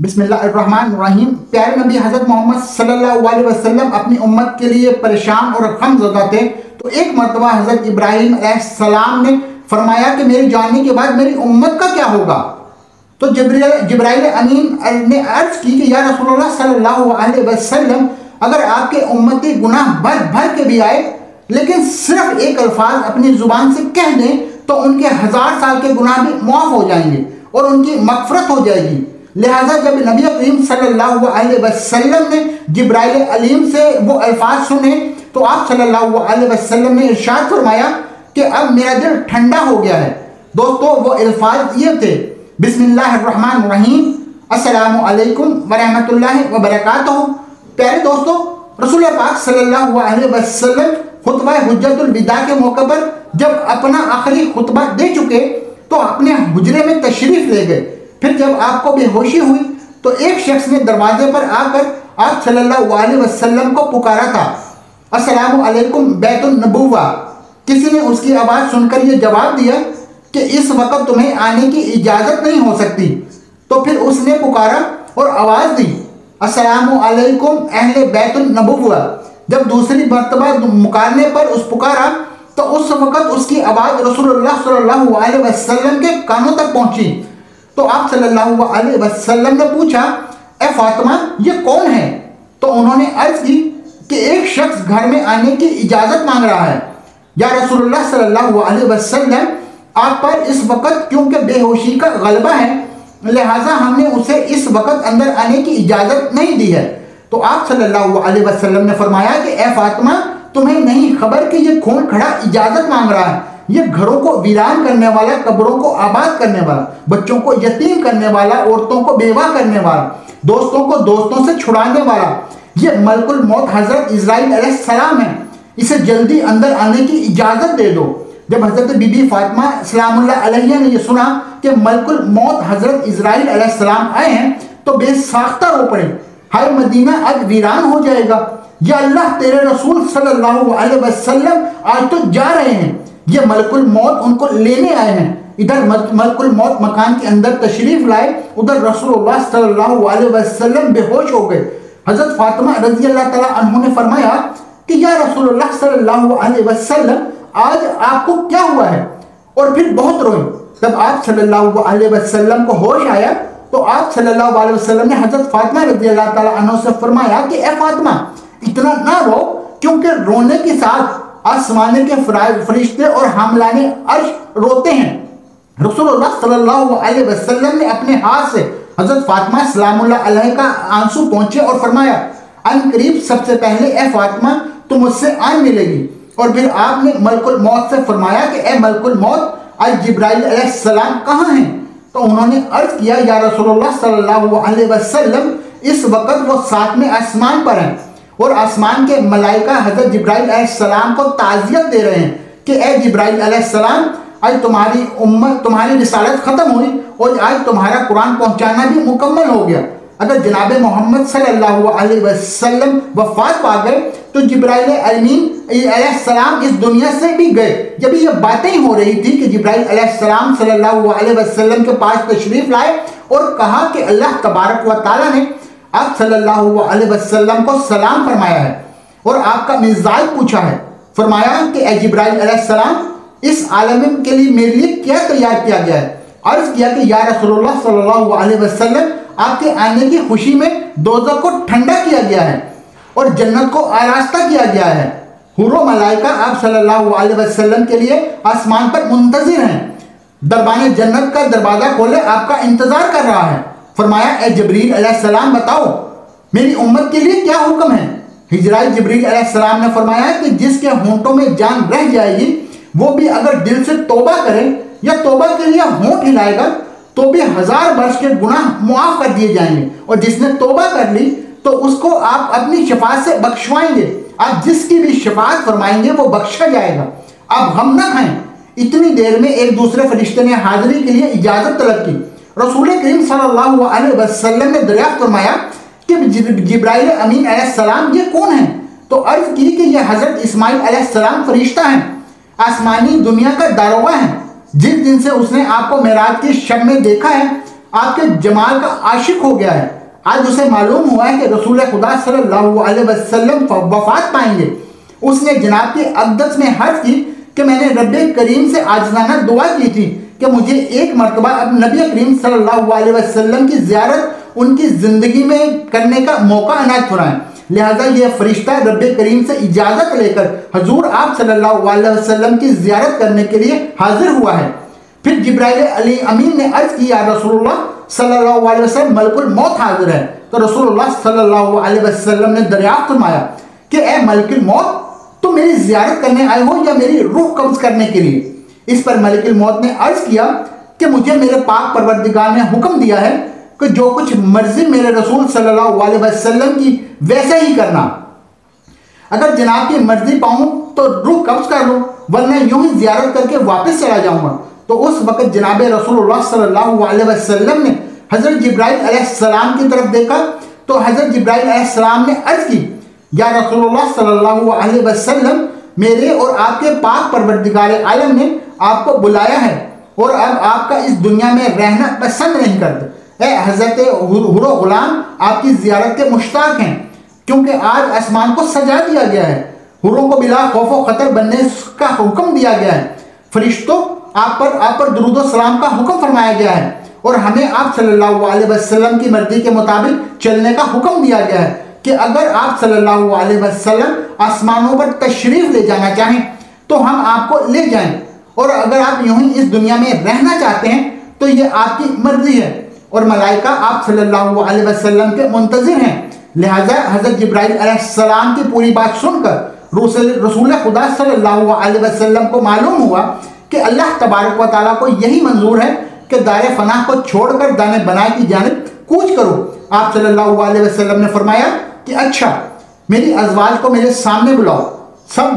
بسم اللہ الرحمن الرحیم۔ پیارے نبی حضرت محمد صلی اللہ علیہ وسلم اپنی امت کے لیے پریشان اور غم زدہ تھے، تو ایک مرتبہ حضرت ابراہیم علیہ السلام نے فرمایا کہ میرے جاننے کے بعد میری امت کا کیا ہوگا؟ تو جبرائیل امین نے عرض کی کہ یا رسول اللہ صلی اللہ علیہ وسلم، اگر آپ کے امتی گناہ بھر بھر کے بھی آئے لیکن صرف ایک الفاظ اپنی زبان سے کہہ دیں تو ان کے 1000 سال کے گناہ بھی معاف ہو جائیں گے اور ان کی مغفرت ہو جائے گی۔ لہٰذا جب نبی کریم صلی اللہ علیہ وسلم نے جبرائیل علیم سے وہ الفاظ سنے تو آپ صلی اللہ علیہ وسلم نے ارشاد فرمایا کہ اب میرا دل ٹھنڈا ہو گیا ہے۔ دوستو وہ الفاظ یہ تھے: بسم اللہ الرحمن الرحیم، السلام علیکم ورحمۃ اللہ وبرکاتہ۔ پیارے دوستو، رسول پاک صلی اللہ علیہ وسلم خطبہ حجت الوداع کے موقع پر جب اپنا آخری خطبہ دے چکے تو اپنے حجرے میں تشریف لے گئے۔ پھر جب آپ کو بے ہوشی ہوئی تو ایک شخص نے دروازے پر آ کر آپ صلی اللہ علیہ وسلم کو پکارا تھا: السلام علیکم بیت النبوہ۔ کسی نے اس کی آواز سن کر یہ جواب دیا کہ اس وقت تمہیں آنے کی اجازت نہیں ہو سکتی۔ تو پھر اس نے پکارا اور آواز دی: السلام علیکم اہل بیت النبوہ۔ جب دوسری مرتبہ مکالمے پر اس پکارا تو اس وقت اس کی آواز رسول اللہ صلی اللہ علیہ وسلم کے کانوں تک پہنچی۔ تو آپ صلی اللہ علیہ وسلم نے پوچھا: اے فاطمہ، یہ کون ہے؟ تو انہوں نے عرض کی کہ ایک شخص گھر میں آنے کی اجازت مانگ رہا ہے۔ یا رسول اللہ صلی اللہ علیہ وسلم، آپ پر اس وقت کیونکہ بے ہوشی کا غلبہ ہے لہٰذا ہم نے اسے اس وقت اندر آنے کی اجازت نہیں دی ہے۔ تو آپ صلی اللہ علیہ وسلم نے فرمایا کہ اے فاطمہ، تمہیں نہیں خبر کہ یہ کون کھڑا اجازت مانگ رہا ہے؟ یہ گھروں کو ویران کرنے والا، قبروں کو آباد کرنے والا، بچوں کو یتیم کرنے والا، عورتوں کو بیوہ کرنے والا، دوستوں کو دوستوں سے چھڑانے والا، یہ ملک الموت حضرت اسرائیل علیہ السلام ہے۔ اسے جلدی اندر آنے کی اجازت دے دو۔ جب حضرت بی بی فاطمہ سلام اللہ علیہ نے یہ سنا کہ ملک الموت حضرت اسرائیل علیہ السلام آئے ہیں تو بے ساختہ رو پڑے: ہائے مدینہ اب ویران ہو جائے گا، یا اللہ تیرے رسول صلی اللہ علیہ وسلم آج تو جا رہے ہیں، یہ ملک الموت ان کو لینے آئے ہیں۔ ادھر ملک الموت مکان کے اندر تشریف لائے، ادھر رسول اللہ صلی اللہ علیہ وسلم بے ہوش ہو گئے۔ حضرت فاطمہ رضی اللہ تعالیٰ عنہ نے فرمایا کہ یا رسول اللہ صلی اللہ علیہ وسلم، آج آپ کو کیا ہوا ہے؟ اور پھر بہت روئے۔ جب آپ صلی اللہ علیہ وسلم کو ہوش آیا تو آپ صلی اللہ علیہ وسلم نے حضرت فاطمہ رضی اللہ تعالیٰ عنہ سے فرمایا کہ اے فاطمہ، اتنا نہ رو، کیونکہ رونے کے ساتھ آسمانے کے فرشتے اور حاملان عرش روتے ہیں۔ رسول اللہ صلی اللہ علیہ وسلم نے اپنے ہاتھ سے حضرت فاطمہ سلام اللہ علیہ کا آنسو پہنچے اور فرمایا: ان قریب سب سے پہلے اے فاطمہ تم مجھ سے آن ملے گی۔ اور پھر آپ نے ملک الموت سے فرمایا کہ اے ملک الموت، آج جبرائیل علیہ السلام کہاں ہیں؟ تو انہوں نے عرض کیا: یا رسول اللہ صلی اللہ علیہ وسلم، اس وقت وہ 7ویں آسمان پر ہیں اور آسمان کے ملائکہ حضرت جبرائیل علیہ السلام کو تعزیت دے رہے ہیں کہ اے جبرائیل علیہ السلام، آج تمہاری رسالت ختم ہوئی اور آج تمہارا قرآن پہنچانا بھی مکمل ہو گیا۔ اگر جناب محمد صلی اللہ علیہ وسلم وفات پا گئے تو جبرائیل امین علیہ السلام اس دنیا سے بھی گئے۔ جب یہ باتیں ہو رہی تھی کہ جبرائیل علیہ السلام صلی اللہ علیہ وسلم کے پاس تشریف لائے اور کہا کہ اللہ تبارک و تعالیٰ نے آپ صلی اللہ علیہ وسلم کو سلام فرمایا ہے اور آپ کا مزاج پوچھا ہے۔ فرمایا کہ اے جبرائیل علیہ السلام، اس عالم کے لیے میرے لیے کیا تیار کیا گیا ہے؟ عرض کیا کہ یا رسول اللہ صلی اللہ علیہ وسلم، آپ کے آنے کی خوشی میں دوزخ کو ٹھنڈا کیا گیا ہے اور جنت کو آراستہ کیا گیا ہے۔ حور و ملائکہ آپ صلی اللہ علیہ وسلم کے لیے آسمان پر منتظر ہیں۔ دربان جنت کا دروازہ کھولے آپ کا انتظار کر رہا ہے۔ فرمایا: اے جبریل علیہ السلام، بتاؤ میری امت کے لیے کیا حکم ہے؟ حضرت جبریل علیہ السلام نے فرمایا کہ جس کے ہونٹوں میں جان رہ جائے گی وہ بھی اگر دل سے توبہ کرے یا توبہ کے لیے ہونٹ ہلائے گا تو بھی 1000 برس کے گناہ معاف کر دیے جائیں گے، اور جس نے توبہ کر لی تو اس کو آپ اپنی شفاعت سے بخشوائیں گے۔ آپ جس کی بھی شفاعت فرمائیں گے وہ بخشا جائے گا۔ آپ غم نہ کھائیں۔ اتنی دیر میں ایک دوسرے فرشتے نے حاضری کے لیے اجازت طلب کی۔ رسول کریم صلی اللہ علیہ وسلم نے دریافت فرمایا کہ جبرائیل امین علیہ السلام یہ کون ہیں؟ تو عرض کی کہ یہ حضرت اسماعیل علیہ السلام فرشتہ ہیں، آسمانی دنیا کا داروغہ ہیں۔ جس دن سے اس نے آپ کو معراج کی شب میں دیکھا ہے آپ کے جمال کا عاشق ہو گیا ہے۔ آج اسے معلوم ہوا ہے کہ رسول خدا صلی اللہ علیہ وسلم وفات پائیں گے۔ اس نے جناب کی اقدس میں حرف کی کہ میں نے رب کریم سے عاجزانہ دعا کی تھی کہ مجھے ایک مرتبہ اب نبی کریم صلی اللہ علیہ وسلم کی زیارت ان کی زندگی میں کرنے کا موقع عنایت فرمائیں۔ لہٰذا یہ فرشتہ رب کریم سے اجازت لے کر حضور آپ صلی اللہ علیہ وسلم کی زیارت کرنے کے لیے حاضر ہوا ہے۔ پھر جبرائیل علی امین نے عرض کی، یا رسول اللہ صلی اللہ علیہ وسلم ملک الموت حاضر ہے۔ تو رسول اللہ صلی اللہ علیہ وسلم نے دریافت فرمایا کہ اے ملک الموت، تم میری زیارت کرنے آئے ہو یا میری روح قبض کرنے کے لیے؟ اس پر ملک الموت نے عرض کیا کہ مجھے میرے پاک پروردگار نے حکم دیا ہے کہ جو کچھ مرضی میرے رسول صلی اللہ علیہ وسلم کی ویسے ہی کرنا۔ اگر جناب کی مرضی پاؤں تو روح قبض کر لو، ورنہ یوں ہی زیارت کر کے واپس چلا جاؤں گا۔ تو اس وقت جناب رسول اللہ صلی اللہ علیہ وسلم نے حضرت جبرائیل علیہ السلام کی طرف دیکھا تو حضرت جبرائیل علیہ السلام نے عرض کی، یا رسول اللہ صلی اللہ علیہ وسلم، میرے اور آپ کے پاک پروردگار عالم نے آپ کو بلایا ہے اور اب آپ کا اس دنیا میں رہنا پسند نہیں کرتے۔ اے حضرت حور و غلام آپ کی زیارت کے مشتاق ہیں، کیونکہ آج آسمان کو سجا دیا گیا ہے، حوروں کو بلا خوف و خطر بننے کا حکم دیا گیا ہے، فرشتوں آپ پر درود و سلام کا حکم فرمایا گیا ہے، اور ہمیں آپ صلی اللہ علیہ وسلم کی مرضی کے مطابق چلنے کا حکم دیا گیا ہے کہ اگر آپ صلی اللہ علیہ وسلم آسمانوں پر تشریف لے جانا چاہیں تو ہم آپ کو لے جائیں، اور اگر آپ یوں ہی اس دنیا میں رہنا چاہتے ہیں تو یہ آپ کی مرضی ہے، اور ملائکہ آپ صلی اللہ علیہ وسلم کے منتظر ہیں۔ لہٰذا حضرت جبرائیل علیہ السلام کی پوری بات سن کر رسول خدا صلی اللہ علیہ وسلم کو معلوم ہوا کہ اللہ تبارک و تعالیٰ کو یہی منظور ہے کہ دار فنا کو چھوڑ کر دانے بنائے کی جانب کوچ کرو۔ آپ صلی اللہ علیہ وسلم نے فرمایا کہ اچھا، میری ازواج کو میرے سامنے بلاؤ۔ سب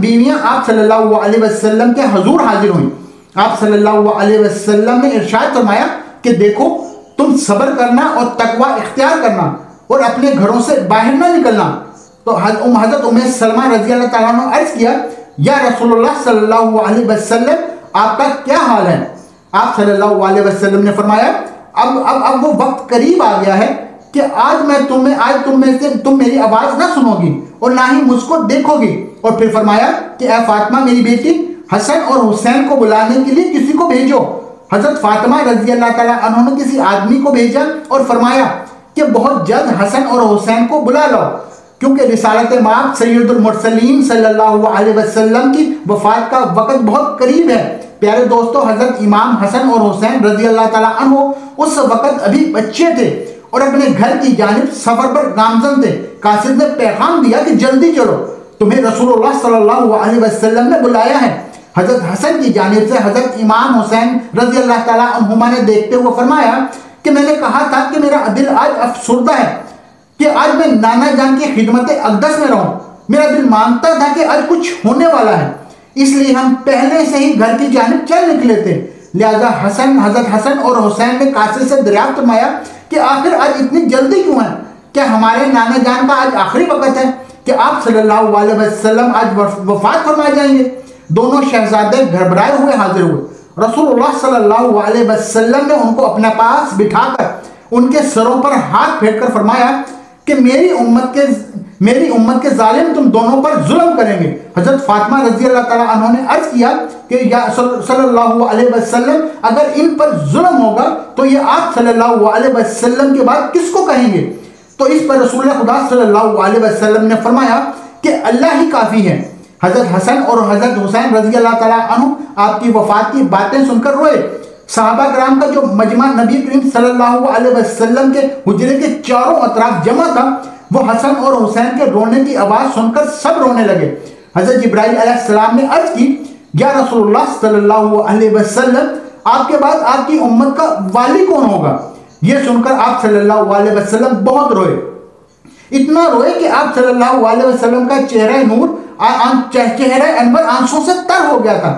بیویاں آپ صلی اللہ علیہ وسلم کے حضور حاضر ہوئیں۔ آپ صلی اللہ علیہ وسلم نے ارشاد فرمایا کہ دیکھو، تم صبر کرنا اور تقوی اختیار کرنا اور اپنے گھروں سے باہر نہ نکلنا۔ تو حضرت ام سلمہ رضی اللہ تعالیٰ عنہ عرض کیا، یا رسول اللہ صلی اللہ علیہ وسلم، آپ کا کیا حال ہے؟ آپ صلی اللہ علیہ وسلم نے فرمایا، اب وہ وقت قریب آ گیا ہے کہ آج تم میری آواز نہ سنو گی اور نہ ہی مجھ کو دیکھو گی۔ اور پھر فرمایا کہ اے فاطمہ میری بیٹی، حسن اور حسین کو بلانے کے لیے کسی کو بھیجو۔ حضرت فاطمہ رضی اللہ تعالیٰ عنہ نے کسی آدمی کو بھیجا اور فرمایا کہ بہت جلد حسن اور حسین کو بلا لو، کیونکہ رسالت مآب سید المرسلین صلی اللہ علیہ وسلم کی وفات کا وقت بہت قریب ہے۔ پیارے دوستو، حضرت امام حسن اور حسین رضی اللہ تعالیٰ عنہ اس وقت ابھی بچے تھے اور اپنے گھر کی جانب سفر پر گامزن تھے۔ قاصد نے پیغام دیا کہ جلدی چلو، تمہیں رسول اللہ صلی اللہ علیہ وسلم نے بلایا ہے۔ حضرت حسن کی جانب سے حضرت امام حسین رضی اللہ تعالیٰ عنہما نے دیکھتے ہوئے فرمایا کہ میں نے کہا تھا کہ میرا دل آج افسردہ ہے کہ آج میں نانا جان کی خدمت اقدس میں رہوں۔ میرا دل مانتا تھا کہ آج کچھ ہونے والا ہے، اس لیے ہم پہلے سے ہی گھر کی جانب چل نکلے تھے۔ لہذا حضرت حسن اور حسین نے قاصد سے دریافت فرمایا کہ آخر آج اتنی جلدی کیوں ہے؟ کیا ہمارے نانا جان کا آج آخری وقت ہے کہ آپ صلی اللہ علیہ وسلم آج وفات فرما جائیں گے؟ دونوں شہزادے گھبرائے ہوئے حاضر ہوئے۔ رسول اللہ صلی اللہ علیہ وسلم نے ان کو اپنے پاس بٹھا کر ان کے سروں پر ہاتھ پھیر کر فرمایا کہ میری امت کے ظالم تم دونوں پر ظلم کریں گے۔ حضرت فاطمہ رضی اللہ تعالیٰ عنہ نے عرض کیا کہ یا صلی اللہ علیہ وسلم، اگر ان پر ظلم ہوگا تو یہ آپ صلی اللہ علیہ وسلم کے بعد کس کو کہیں گے؟ تو اس پر رسول خدا صلی اللہ علیہ وسلم نے فرمایا کہ اللہ ہی کافی ہے۔ حضرت حسن اور حضرت حسین رضی اللہ تعالیٰ عنہ آپ کی وفات کی باتیں سن کر روئے۔ صحابہ کرام کا جو مجمع نبی کریم صلی اللہ علیہ وسلم کے حجرے کے چاروں اطراف جمع تھا، وہ حسن اور حسین کے رونے کی آواز سن کر سب رونے لگے۔ حضرت جبرائیل علیہ السلام نے عرض کی، یا رسول اللہ صلی اللہ علیہ وسلم، آپ کے بعد آپ کی امت کا والی کون ہوگا؟ یہ سن کر آپ صلی اللہ علیہ وسلم بہت روئے، اتنا روئے کہ آپ صلی اللہ علیہ وسلم کا چہرہ نور، چہرہ انور آنسوں سے تر ہو گیا تھا۔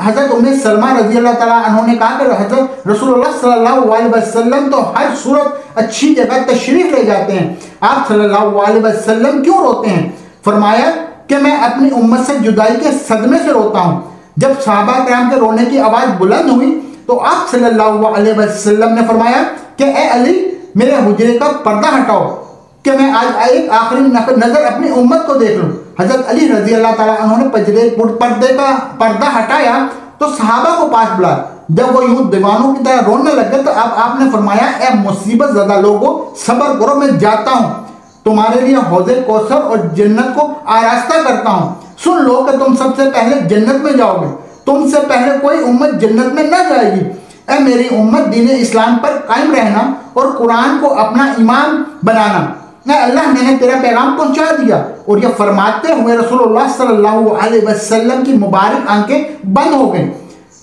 حضرت ام سلمہ رضی اللہ تعالیٰ عنہ نے کہا کہ حضرت رسول اللہ صلی اللہ علیہ وسلم تو ہر صورت اچھی جگہ تشریف لے جاتے ہیں، آپ صلی اللہ علیہ وسلم کیوں روتے ہیں؟ فرمایا کہ میں اپنی امت سے جدائی کے صدمے سے روتا ہوں۔ جب صحابہ کرام کے رونے کی آواز بلند ہوئی تو آپ صلی اللہ علیہ وسلم نے فرمایا کہ اے علی میرے حجرے کا پردہ ہٹاؤ کہ میں آج ایک آخری نظر اپنی امت کو دیکھ لوں۔ حضرت علی رضی اللہ تعالیٰ عنہ نے پردے کا پردہ ہٹایا تو صحابہ کو پاس بلایا۔ جب وہ یوں دیوانوں کی طرح رونے لگے تو اب آپ نے فرمایا اے مصیبت زدہ لوگوں صبر کرو، میں جاتا ہوں، تمہارے لیے حوض کوثر اور جنت کو آراستہ کرتا ہوں۔ سن لو کہ تم سب سے پہلے جنت میں جاؤ گے، تم سے پہلے کوئی امت جنت میں نہ جائے گی۔ اے میری امت دین اسلام پر قائم رہنا اور قرآن کو اپنا ایمان بنانا۔ اے اللہ میں نے تیرا پیغام پہنچا دیا۔ اور یہ فرماتے ہوئے رسول اللہ صلی اللہ علیہ وسلم کی مبارک آنکھیں بند ہو گئیں،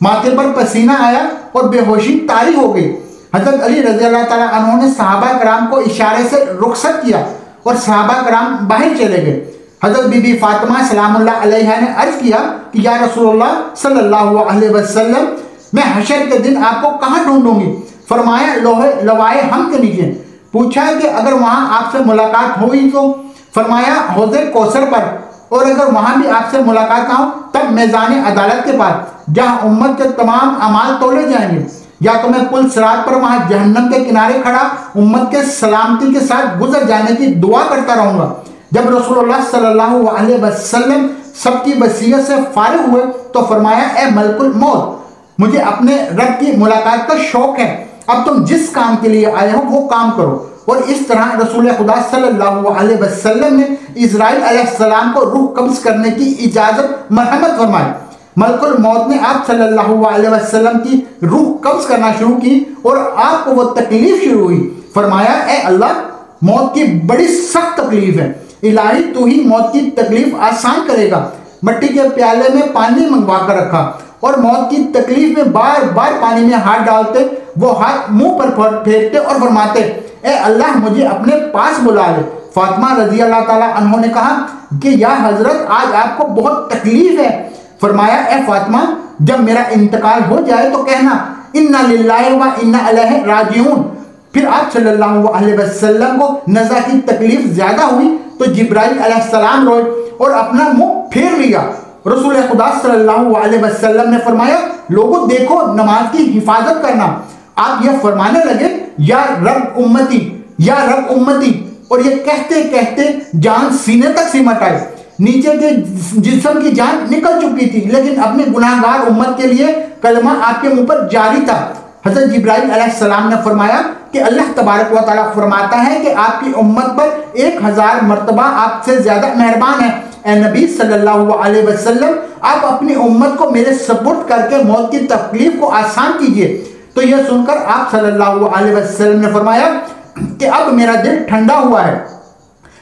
ماتھے پر پسینہ آیا اور بے ہوشی طاری ہو گئی۔ حضرت علی رضی اللہ تعالیٰ عنہ نے صحابہ کرام کو اشارے سے رخصت کیا اور صحابہ کرام باہر چلے گئے۔ حضرت بی بی فاطمہ سلام اللہ علیہا نے عرض کیا کہ یا رسول اللہ صلی اللہ علیہ وسلم میں حشر کے دن آپ کو کہاں ڈھونڈوں گی؟ فرمایا لوائے ہم کے نیچے۔ پوچھا کہ اگر وہاں آپ سے ملاقات ہوئی تو؟ فرمایا حوض کوثر پر، اور اگر وہاں بھی آپ سے ملاقات نہ ہو تب میزان عدالت کے پاس جہاں امت کے تمام اعمال تولے جائیں گے، یا تو میں پل صراط پر وہاں جہنم کے کنارے کھڑا امت کے سلامتی کے ساتھ گزر جانے کی دعا کرتا رہوں گا۔ جب رسول اللہ صلی اللہ علیہ وسلم سب کی وصیت سے فارغ ہوئے تو فرمایا اے ملک الموت مجھے اپنے رب کی ملاقات کا شوق ہے، اب تم جس کام کے لیے آئے ہو وہ کام کرو۔ اور اس طرح رسول خدا صلی اللہ علیہ وسلم نے اسرائیل علیہ السلام کو روح قبض کرنے کی اجازت مرحمت فرمائی۔ ملک الموت نے آپ صلی اللہ علیہ وسلم کی روح قبض کرنا شروع کی اور آپ کو وہ تکلیف شروع ہوئی۔ فرمایا اے اللہ موت کی بڑی سخت تکلیف ہے، الہی تو ہی موت کی تکلیف آسان کرے گا۔ مٹی کے پیالے میں پانی منگوا کر رکھا اور موت کی تکلیف میں بار بار پانی میں ہاتھ ڈالتے، وہ ہاتھ منہ پر پھیرتے اور فرماتے اے اللہ مجھے اپنے پاس بلا لے۔ فاطمہ رضی اللہ تعالیٰ عنہ نے کہا کہ یا حضرت آج آپ کو بہت تکلیف ہے۔ فرمایا اے فاطمہ جب میرا انتقال ہو جائے تو کہنا انا للہ و انا الیہ راجعون۔ پھر آپ صلی اللہ علیہ وسلم کو نزع کی تکلیف زیادہ ہوئی تو جبرائیل علیہ السلام روئے اور اپنا منہ پھیر لیا۔ رسول خدا صلی اللہ علیہ وسلم نے فرمایا لوگوں دیکھو نماز کی حفاظت کرنا۔ آپ یہ فرمانے لگے یا رب امتی یا رب امتی، اور یہ کہتے کہتے جان سینے تک سمٹ آئی۔ نیچے کے جسم کی جان نکل چکی تھی لیکن اپنے گناہگار امت کے لیے کلمہ آپ کے منہ پر جاری تھا۔ حضرت جبرائیل علیہ السلام نے فرمایا کہ اللہ تبارک و تعالیٰ فرماتا ہے کہ آپ کی امت پر 1000 مرتبہ آپ سے زیادہ مہربان ہے۔ اے نبی صلی اللہ علیہ وسلم آپ اپنی امت کو میرے سپرد کر کے موت کی تکلیف کو آسان کیجئے۔ تو یہ سن کر آپ صلی اللہ علیہ وسلم نے فرمایا کہ اب میرا دل ٹھنڈا ہوا ہے۔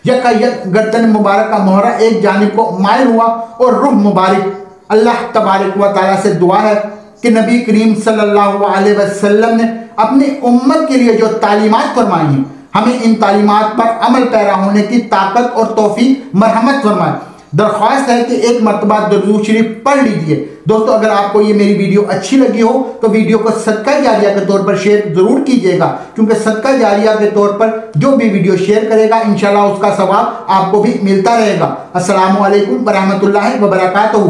یک گردن مبارک کا مہرہ ایک جانب کو مائل ہوا اور روح مبارک۔ اللہ تبارک و تعالیٰ سے دعا ہے کہ نبی کریم صلی اللہ علیہ وسلم نے اپنی امت کے لیے جو تعلیمات فرمائی ہیں ہمیں ان تعلیمات پر عمل پیرا ہونے کی طاقت اور توفیق مرحمت فرمائے۔ درخواست ہے کہ ایک مرتبہ درود شریف پڑھ لیجئے۔ دوستو اگر آپ کو یہ میری ویڈیو اچھی لگی ہو تو ویڈیو کو صدقہ جاریہ کے طور پر شیئر ضرور کیجئے گا، کیونکہ صدقہ جاریہ کے طور پر جو بھی ویڈیو شیئر کرے گا انشاءاللہ اس کا ثواب آپ کو بھی ملتا رہے گا۔ السلام علیکم ورحمۃ اللہ وبرکاتہ۔